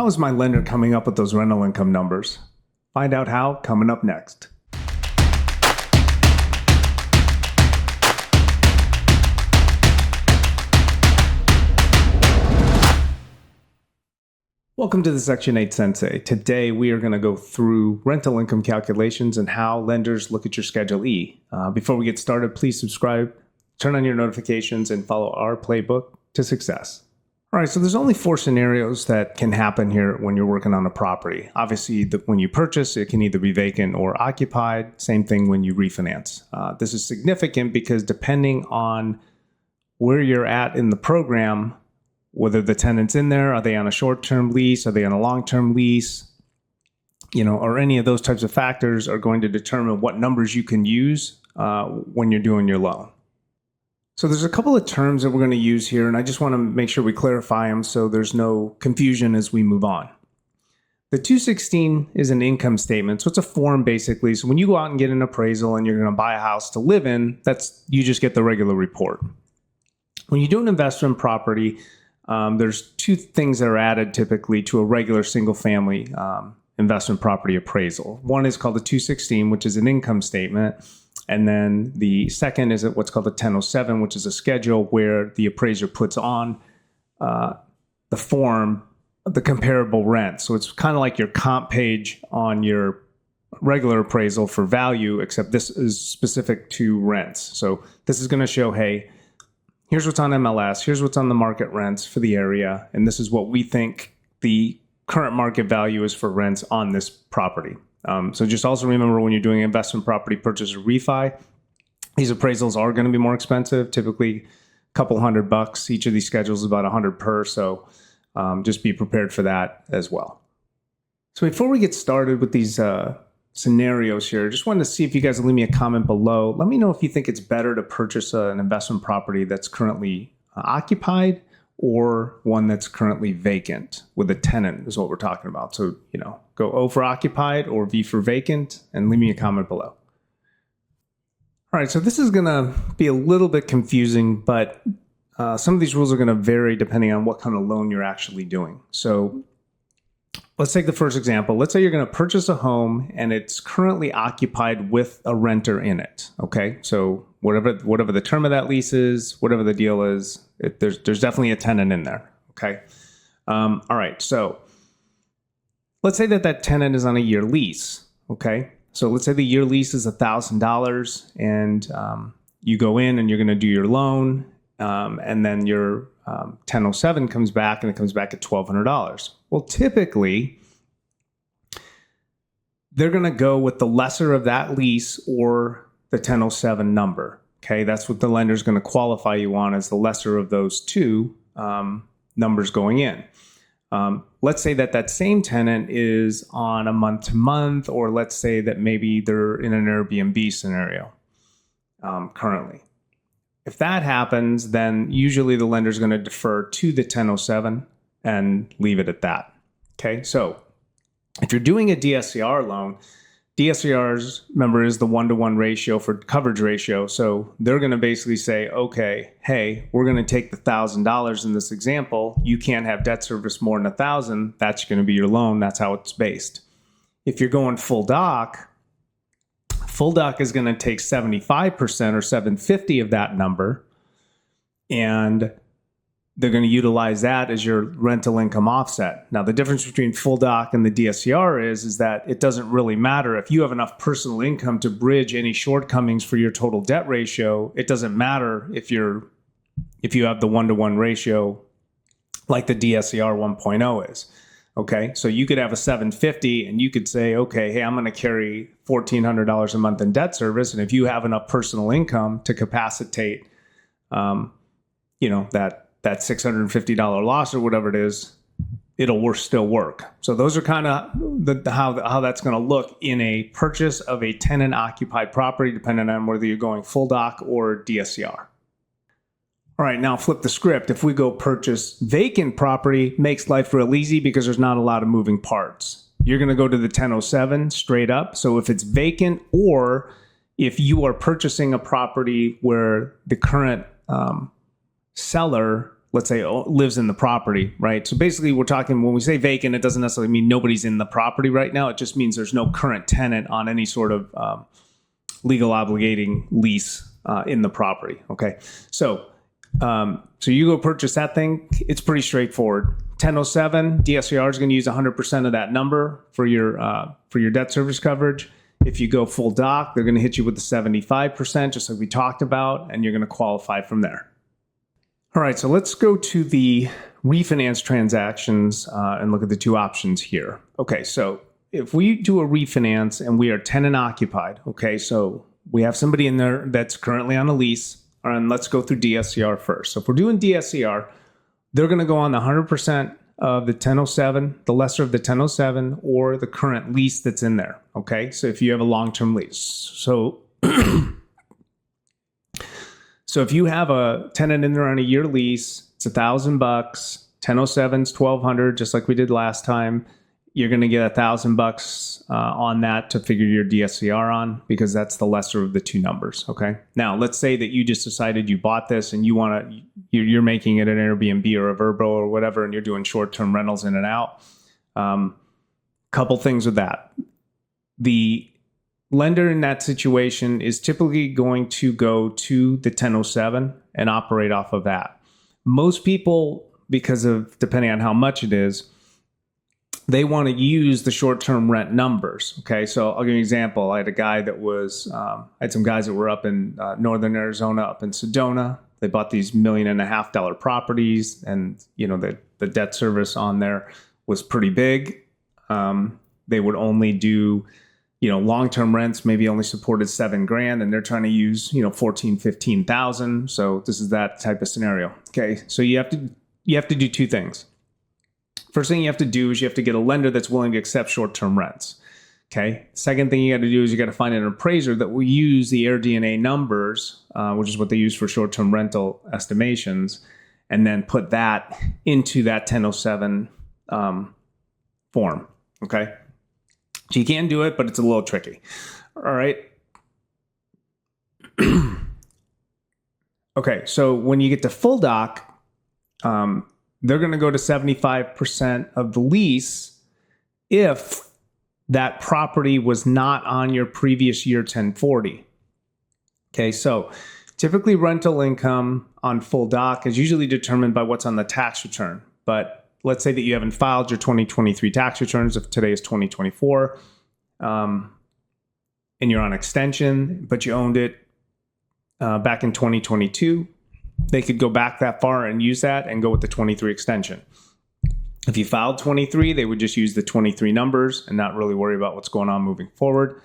How is my lender coming up with those rental income numbers? Find out how coming up next. Welcome to the Section 8 Sensei. Today we are going to go through rental income calculations and how lenders look at your Schedule E. Before we get started, please subscribe, turn on your notifications, and follow our playbook to success. All right, so there's only 4 scenarios that can happen here when you're working on a property. Obviously, when you purchase, it can either be vacant or occupied. Same thing when you refinance. This is significant because depending on where you're at in the program, whether the tenant's in there, are they on a short-term lease, are they on a long-term lease, or any of those types of factors are going to determine what numbers you can use when you're doing your loan. So there's a couple of terms that we're going to use here, and I just want to make sure we clarify them so there's no confusion as we move on. The 216 is an income statement, so it's a form basically. So when you go out and get an appraisal and you're going to buy a house to live in, you just get the regular report. When you do an investment property, there's 2 things that are added typically to a regular single-family investment property appraisal. One is called the 216, which is an income statement. And then the second is what's called the 1007, which is a schedule where the appraiser puts on the form the comparable rent. So it's kind of like your comp page on your regular appraisal for value, except this is specific to rents. So this is going to show, hey, here's what's on MLS, here's what's on the market rents for the area, and this is what we think the current market value is for rents on this property. So just also remember when you're doing investment property purchase or refi, these appraisals are going to be more expensive, typically a couple $100. Each of these schedules is about $100 per, so just be prepared for that as well. So before we get started with these scenarios here, just wanted to see if you guys will leave me a comment below. Let me know if you think it's better to purchase an investment property that's currently occupied or one that's currently vacant with a tenant is what we're talking about. So, go O for occupied or V for vacant and leave me a comment below. All right, so this is going to be a little bit confusing, but some of these rules are going to vary depending on what kind of loan you're actually doing. So let's take the first example. Let's say you're going to purchase a home and it's currently occupied with a renter in it. Okay, so whatever the term of that lease is, whatever the deal is, there's definitely a tenant in there. Okay, all right. So let's say that tenant is on a year lease. Okay, so let's say the year lease is $1,000, and you go in and you're going to do your loan, and then your 1007 comes back and it comes back at $1,200. Well, typically, they're going to go with the lesser of that lease or the 1007 number. Okay, that's what the lender's going to qualify you on as the lesser of those 2 numbers going in. Let's say that same tenant is on a month-to-month, or let's say that maybe they're in an Airbnb scenario currently. If that happens, then usually the lender's going to defer to the 1007 and leave it at that. Okay, so if you're doing a DSCR loan, DSCR's, remember, is the 1-to-1 ratio for coverage ratio. So they're going to basically say, okay, hey, we're going to take the $1,000 in this example. You can't have debt service more than $1,000. That's going to be your loan. That's how it's based. If you're going full doc is going to take 75% or $750 of that number, and they're going to utilize that as your rental income offset. Now, the difference between full doc and the DSCR is that it doesn't really matter. If you have enough personal income to bridge any shortcomings for your total debt ratio, it doesn't matter if you have the 1-to-1 ratio like the DSCR 1.0 is. Okay, so you could have a 750 and you could say, okay, hey, I'm going to carry $1,400 a month in debt service. And if you have enough personal income to capacitate, that $650 loss or whatever it is, it'll still work. So those are kind of how that's going to look in a purchase of a tenant occupied property, depending on whether you're going full doc or DSCR. All right, now flip the script. If we go purchase vacant property, makes life real easy because there's not a lot of moving parts. You're going to go to the 1007 straight up. So if it's vacant, or if you are purchasing a property where the current seller let's say, lives in the property, right? So basically we're talking, when we say vacant, it doesn't necessarily mean nobody's in the property right now. It just means there's no current tenant on any sort of legal obligating lease in the property. Okay. So you go purchase that thing. It's pretty straightforward. 1007, DSCR is going to use 100% of that number for your debt service coverage. If you go full doc, they're going to hit you with the 75%, just like we talked about, and you're going to qualify from there. All right, so let's go to the refinance transactions and look at the two options here. Okay, so if we do a refinance and we are tenant occupied, okay, so we have somebody in there that's currently on a lease, and let's go through DSCR first. So if we're doing DSCR, they're going to go on the 100% of the 1007, the lesser of the 1007, or the current lease that's in there. Okay, so if you have a long-term lease. So, so if you have a tenant in there on a year lease, it's $1,000. 1007's $1,200, just like we did last time. You're going to get $1,000 on that to figure your DSCR on, because that's the lesser of the two numbers. Okay. Now let's say that you just decided you bought this and you're making it an Airbnb or a Vrbo or whatever, and you're doing short-term rentals in and out. Couple things with that. The lender in that situation is typically going to go to the 1007 and operate off of that. Most people, because of depending on how much it is, they want to use the short-term rent numbers. Okay, so I'll give you an example. I had a guy that I had some guys that were up in northern Arizona, up in Sedona. They bought these $1.5 million properties, and the debt service on there was pretty big. They would only do, long-term rents maybe only supported $7,000, and they're trying to use, 15,000. So this is that type of scenario. Okay, so you have to do two things. First thing you have to do is you have to get a lender that's willing to accept short-term rents. Okay. Second thing you got to do is you got to find an appraiser that will use the AirDNA numbers, which is what they use for short-term rental estimations, and then put that into that 1007 form. Okay. So you can do it, but it's a little tricky. All right. Okay. So when you get to full doc, they're going to go to 75% of the lease if that property was not on your previous year 1040. Okay, so typically rental income on full doc is usually determined by what's on the tax return. But let's say that you haven't filed your 2023 tax returns, if today is 2024, and you're on extension, but you owned it back in 2022. They could go back that far and use that and go with the 23 extension. If you filed 23, they would just use the 23 numbers and not really worry about what's going on moving forward.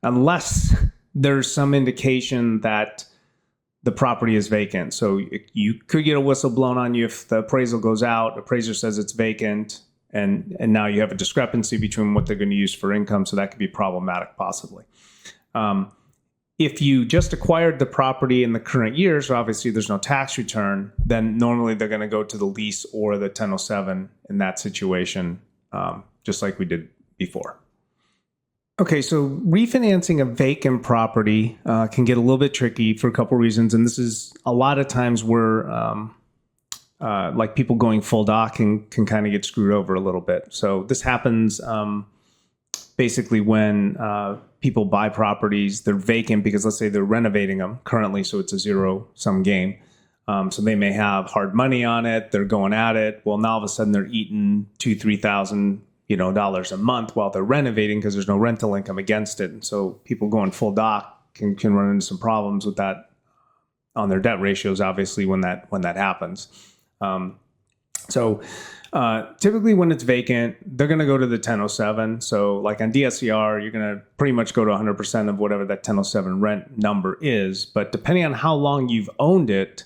Unless there's some indication that the property is vacant. So you could get a whistle blown on you if the appraisal goes out, appraiser says it's vacant, and now you have a discrepancy between what they're going to use for income. So that could be problematic possibly. If you just acquired the property in the current year, so obviously there's no tax return, then normally they're going to go to the lease or the 1007 in that situation, just like we did before. Okay, so refinancing a vacant property can get a little bit tricky for a couple reasons, and this is a lot of times where like people going full doc can kind of get screwed over a little bit. So this happens basically when people buy properties, they're vacant because let's say they're renovating them currently, so it's a zero-sum game. So they may have hard money on it, they're going at it. Well, now all of a sudden they're eating $2,000-$3,000 dollars a month while they're renovating because there's no rental income against it. And so people going full doc can run into some problems with that on their debt ratios, obviously, when that happens. Typically when it's vacant, they're going to go to the 1007. So like on DSCR, you're going to pretty much go to 100% of whatever that 1007 rent number is. But depending on how long you've owned it,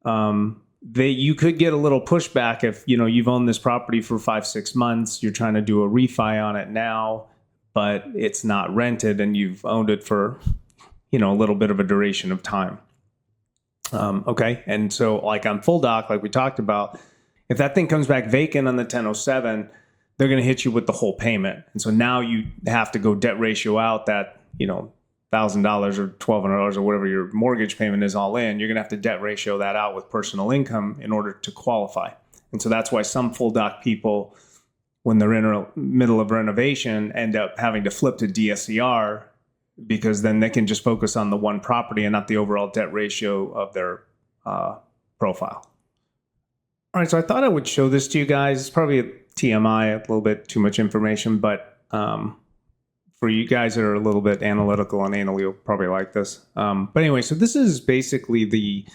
you could get a little pushback if, you've owned this property for 5-6 months, you're trying to do a refi on it now, but it's not rented and you've owned it for, a little bit of a duration of time. Okay. And so like on full doc, like we talked about, if that thing comes back vacant on the 1007, they're going to hit you with the whole payment. And so now you have to go debt ratio out that, $1,000 or $1,200 or whatever your mortgage payment is all in, you're going to have to debt ratio that out with personal income in order to qualify. And so that's why some full doc people, when they're in the middle of renovation, end up having to flip to DSCR, because then they can just focus on the one property and not the overall debt ratio of their profile. All right, so I thought I would show this to you guys. It's probably a TMI, a little bit too much information, but for you guys that are a little bit analytical and anal, you'll probably like this. But anyway, so this is basically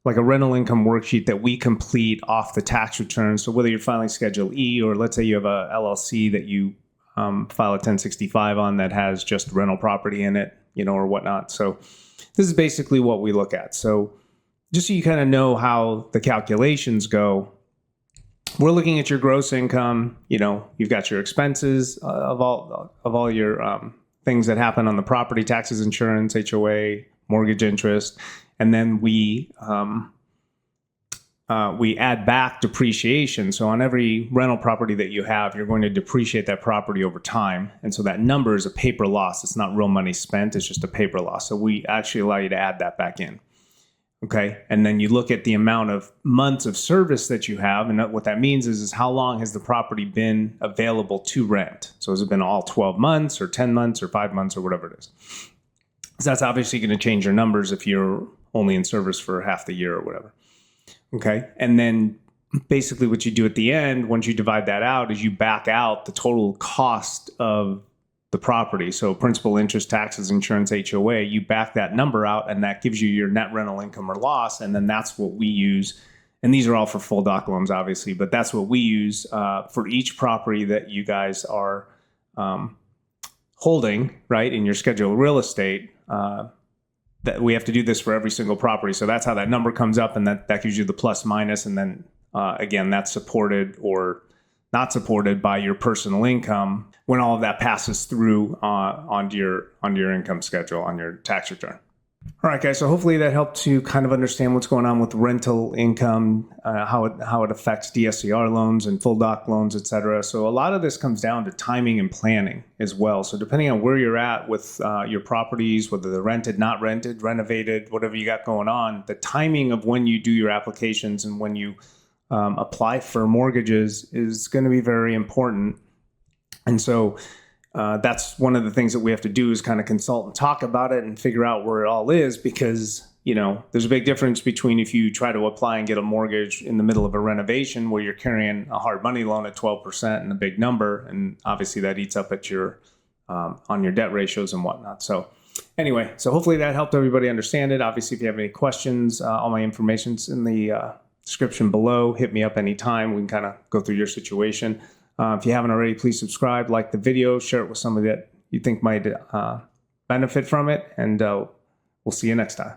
like a rental income worksheet that we complete off the tax return. So whether you're filing Schedule E, or let's say you have a LLC that you file a 1065 on that has just rental property in it, or whatnot. So this is basically what we look at. So just so you kind of know how the calculations go, we're looking at your gross income. You've got your expenses of all your things that happen on the property: taxes, insurance, HOA, mortgage interest, and then we add back depreciation. So on every rental property that you have, you're going to depreciate that property over time, and so that number is a paper loss. It's not real money spent; it's just a paper loss. So we actually allow you to add that back in. Okay. And then you look at the amount of months of service that you have. And what that means is how long has the property been available to rent? So has it been all 12 months or 10 months or 5 months or whatever it is? So that's obviously going to change your numbers if you're only in service for half the year or whatever. Okay. And then basically what you do at the end, once you divide that out, is you back out the total cost of the property. So principal, interest, taxes, insurance, HOA, you back that number out, and that gives you your net rental income or loss. And then that's what we use. And these are all for full doc loans, obviously, but that's what we use for each property that you guys are holding, right, in your schedule of real estate. That we have to do this for every single property. So that's how that number comes up, and that gives you the plus minus. And then again, that's supported or not supported by your personal income when all of that passes through onto your income schedule on your tax return. All right, guys. So hopefully that helped to kind of understand what's going on with rental income, how it affects DSCR loans and full doc loans, et cetera. So a lot of this comes down to timing and planning as well. So depending on where you're at with your properties, whether they're rented, not rented, renovated, whatever you got going on, the timing of when you do your applications and when you apply for mortgages is going to be very important. And so that's one of the things that we have to do, is kind of consult and talk about it and figure out where it all is, because, there's a big difference between if you try to apply and get a mortgage in the middle of a renovation where you're carrying a hard money loan at 12% and a big number. And obviously that eats up at your on your debt ratios and whatnot. So anyway, so hopefully that helped everybody understand it. Obviously, if you have any questions, all my information's in the description below. Hit me up anytime. We can kind of go through your situation. If you haven't already, please subscribe, like the video, share it with somebody that you think might benefit from it, and we'll see you next time.